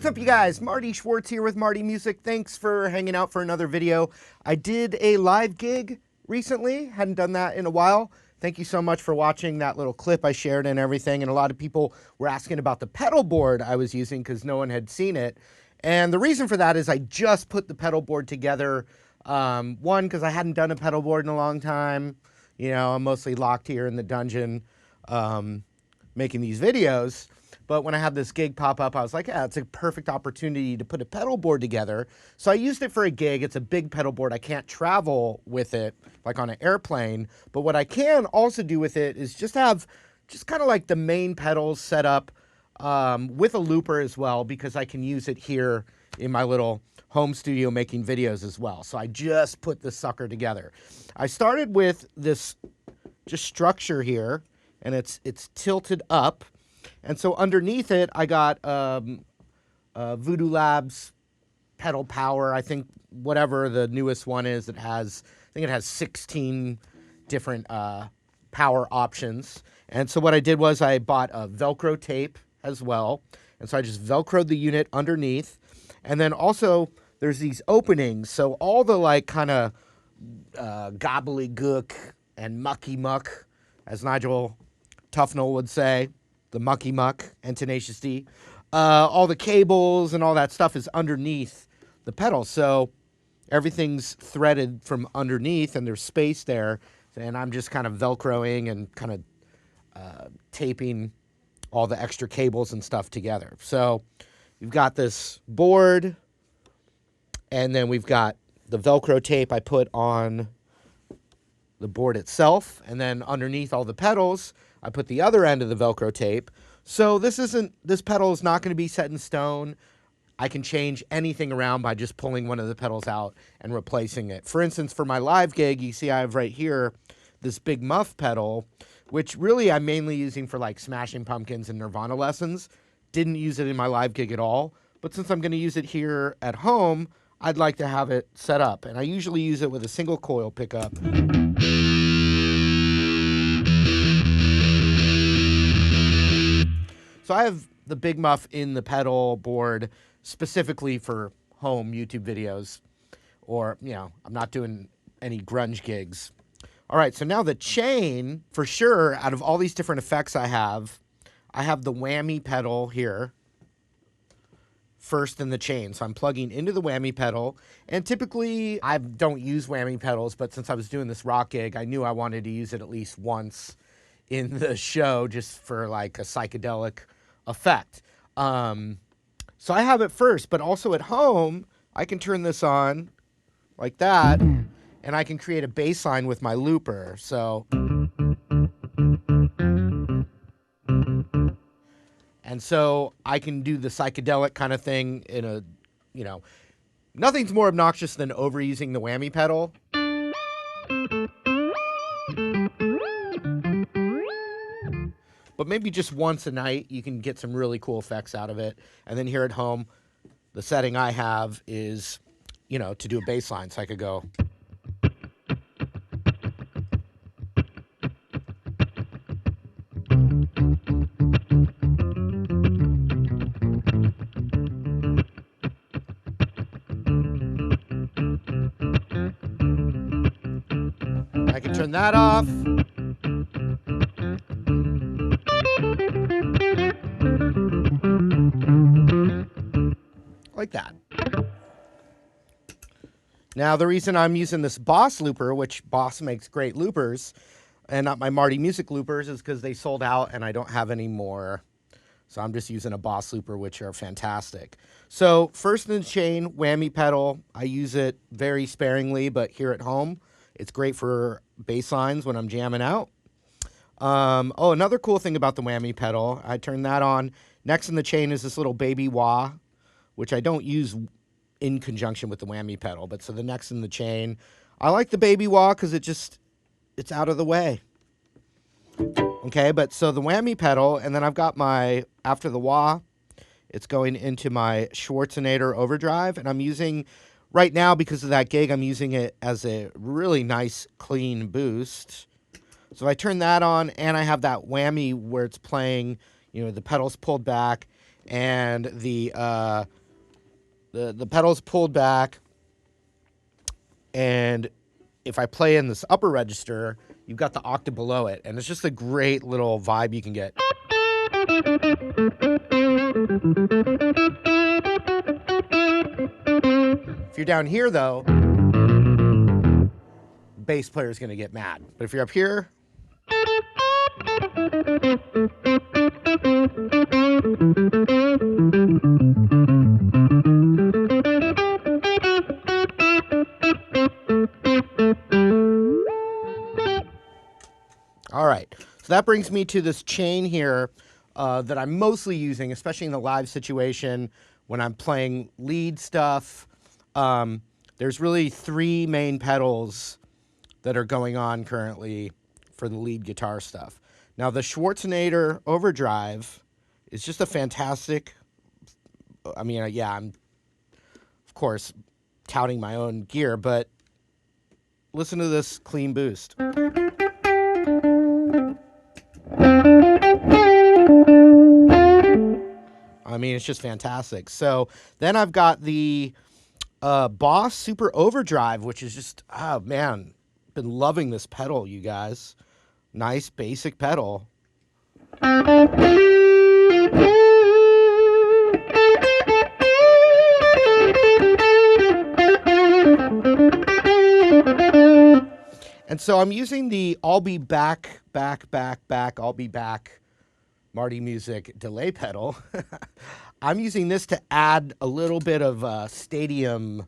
up, you guys? Marty Schwartz here with Marty Music. Thanks for hanging out for another video. I did a live gig recently. Hadn't done that in a while. Thank you so much for watching that little clip I shared and everything. And a lot of people were asking about the pedal board I was using because no one had seen it. And the reason for that is I just put the pedal board together. One, because I hadn't done a pedal board in a long time. You know, I'm mostly locked here in the dungeon making these videos. But when I had this gig pop up, I was like, yeah, it's a perfect opportunity to put a pedal board together. So I used it for a gig. It's a big pedal board. I can't travel with it like on an airplane. But what I can also do with it is just have just kind of like the main pedals set up with a looper as well, because I can use it here in my little home studio making videos as well. So I just put this sucker together. I started with this just structure here, and it's tilted up. And so underneath it, I got Voodoo Labs Pedal Power. I think whatever the newest one is, I think it has 16 different power options. And so what I did was I bought a Velcro tape as well. And so I just Velcroed the unit underneath. And then also there's these openings. So all the like kind of gobbledygook and mucky muck, as Nigel Tufnell would say, the mucky muck and Tenacious D, all the cables and all that stuff is underneath the pedal. So everything's threaded from underneath and there's space there. And I'm just kind of Velcroing and kind of taping all the extra cables and stuff together. So you've got this board, and then we've got the Velcro tape I put on the board itself, and then underneath all the pedals, I put the other end of the Velcro tape. So this pedal is not going to be set in stone. I can change anything around by just pulling one of the pedals out and replacing it. For instance, for my live gig, you see I have right here this big Muff pedal, which really I'm mainly using for like Smashing Pumpkins and Nirvana lessons. Didn't use it in my live gig at all. But since I'm going to use it here at home, I'd like to have it set up. And I usually use it with a single coil pickup. So I have the Big Muff in the pedal board specifically for home YouTube videos, or, you know, I'm not doing any grunge gigs. All right, so now the chain, for sure, out of all these different effects I have the whammy pedal here first in the chain. So I'm plugging into the whammy pedal, and typically I don't use whammy pedals, but since I was doing this rock gig, I knew I wanted to use it at least once in the show just for like a psychedelic effect. So I have it first, but also at home, I can turn this on like that, and I can create a bass line with my looper. So, and so I can do the psychedelic kind of thing in a, you know, nothing's more obnoxious than overusing the whammy pedal. But maybe just once a night, you can get some really cool effects out of it. And then here at home, the setting I have is, you know, to do a bass line. So I could go. I can turn that off. Like that. Now, the reason I'm using this Boss looper, which Boss makes great loopers, and not my Marty Music loopers, is because they sold out and I don't have any more. So I'm just using a Boss looper, which are fantastic. So first in the chain, whammy pedal. I use it very sparingly, but here at home, it's great for bass lines when I'm jamming out. Oh, another cool thing about the whammy pedal, I turn that on. Next in the chain is this little baby wah, which I don't use in conjunction with the whammy pedal. But so the next in the chain, I like the baby wah because it's out of the way. Okay, but so the whammy pedal, and then I've got my, after the wah, it's going into my Schwarzenegger Overdrive, and I'm using, right now because of that gig, I'm using it as a really nice clean boost. So I turn that on, and I have that whammy where it's playing, you know, the pedals pulled back, and the the pedal's pulled back, and if I play in this upper register, you've got the octave below it, and it's just a great little vibe you can get. If you're down here, though, bass player is going to get mad. But if you're up here, all right. So that brings me to this chain here that I'm mostly using, especially in the live situation when I'm playing lead stuff. There's really three main pedals that are going on currently for the lead guitar stuff. Now, the Schwarzenegger Overdrive is just a fantastic, I mean, yeah, I'm, of course, touting my own gear, but listen to this clean boost. I mean, it's just fantastic. So then I've got the Boss Super Overdrive, which is just, oh man, been loving this pedal, you guys. Nice basic pedal. And so I'm using the I'll be back, I'll be back Marty Music delay pedal. I'm using this to add a little bit of a stadium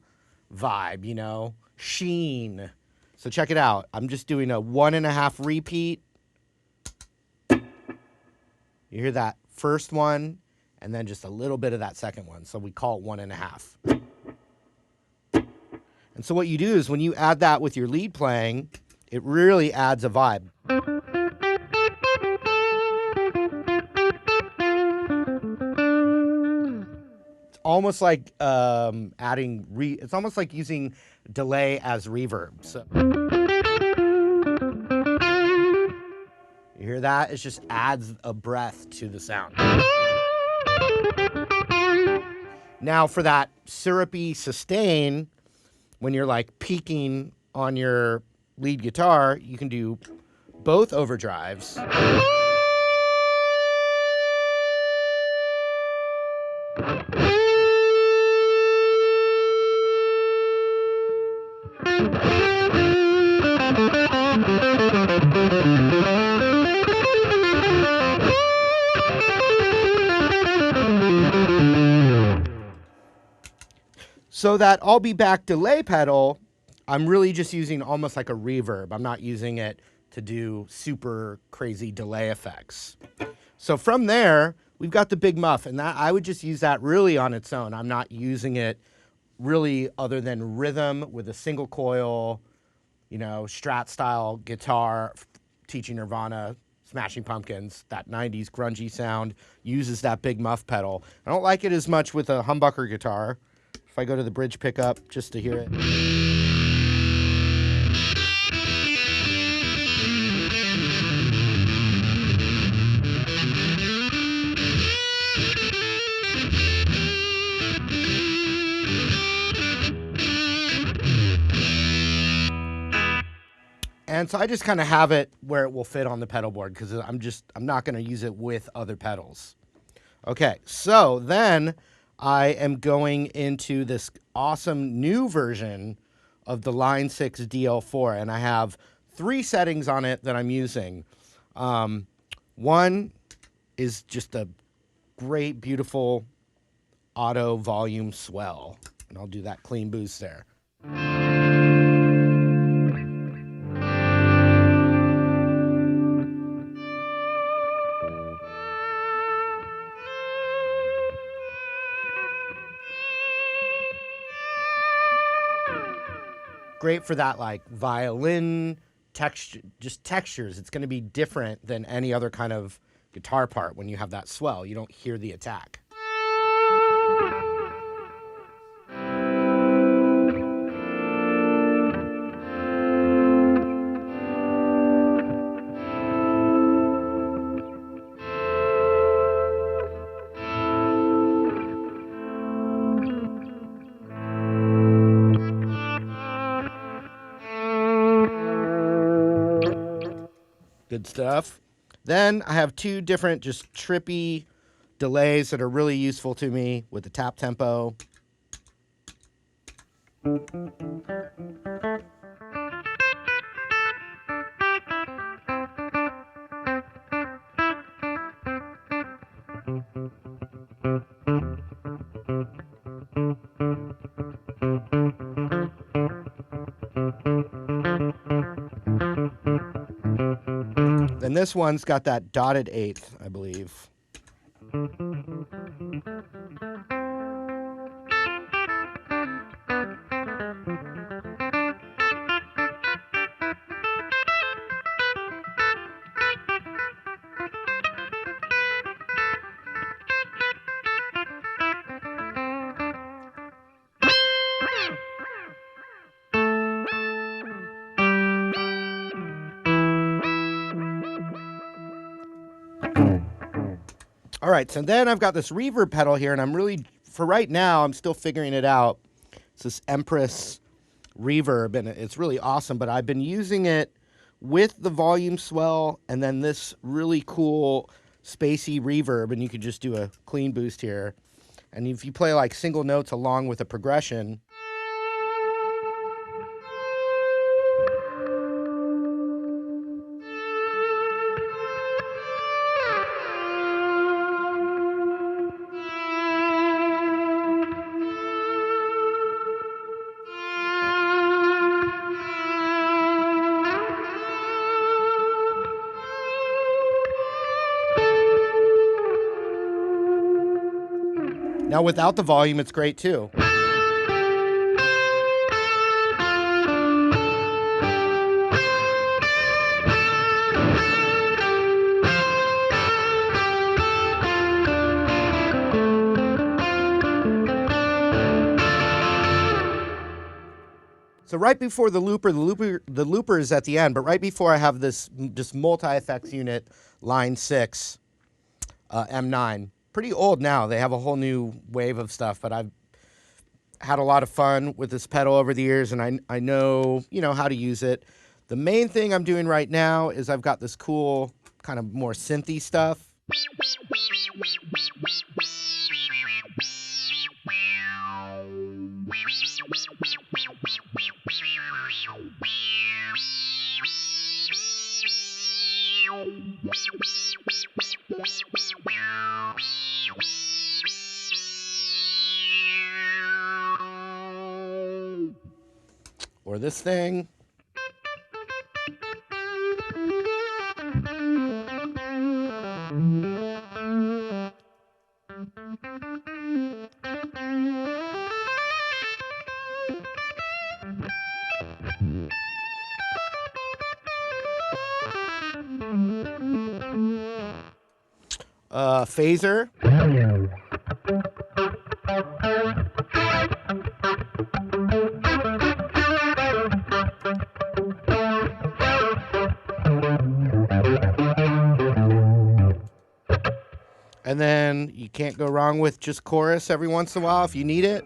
vibe, you know, sheen. So check it out. I'm just doing a 1.5 repeat. You hear that first one, and then just a little bit of that second one. So we call it 1.5. And so what you do is when you add that with your lead playing, it really adds a vibe. It's almost like it's almost like using delay as reverb. So you hear that? It just adds a breath to the sound. Now for that syrupy sustain, when you're like peaking on your lead guitar, you can do both overdrives. So that I'll be back delay pedal, I'm really just using almost like a reverb. I'm not using it to do super crazy delay effects. So from there, we've got the big Muff, and that I would just use that really on its own. I'm not using it really other than rhythm with a single coil, you know, Strat style guitar, teaching Nirvana, Smashing Pumpkins, that 90s grungy sound, uses that big Muff pedal. I don't like it as much with a humbucker guitar. If I go to the bridge pickup just to hear it. And so I just kind of have it where it will fit on the pedal board because I'm not going to use it with other pedals. Okay, so then I am going into this awesome new version of the Line 6 DL4, and I have 3 settings on it that I'm using. One is just a great, beautiful auto volume swell, and I'll do that clean boost there. Great for that like violin texture, just textures. It's going to be different than any other kind of guitar part when you have that swell. You don't hear the attack. Good stuff. Then I have two different just trippy delays that are really useful to me with the tap tempo. And this one's got that dotted eighth, I believe. All right, so then I've got this reverb pedal here, and I'm really, for right now, I'm still figuring it out. It's this Empress reverb, and it's really awesome, but I've been using it with the volume swell and then this really cool spacey reverb, and you could just do a clean boost here. And if you play like single notes along with a progression, now without the volume, it's great too. So right before the looper is at the end, but right before I have this just multi-effects unit, line 6, M9. Pretty old now. They have a whole new wave of stuff, but I've had a lot of fun with this pedal over the years, and I know, how to use it. The main thing I'm doing right now is I've got this cool kind of more synthy stuff. Or this thing. Phaser. And then you can't go wrong with just chorus every once in a while if you need it.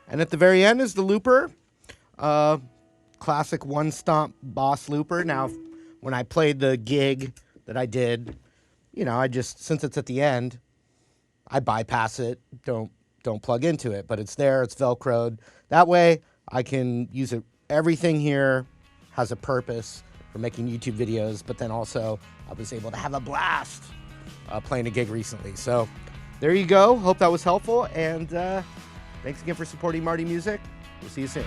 And at the very end is the looper, classic one stomp boss looper. Now, when I played the gig that I did, I just, since it's at the end, I bypass it, don't plug into it, but it's there, it's Velcroed. That way I can use it. Everything here has a purpose for making YouTube videos, but then also I was able to have a blast playing a gig recently. So there you go. Hope that was helpful, and thanks again for supporting Marty Music. We'll see you soon.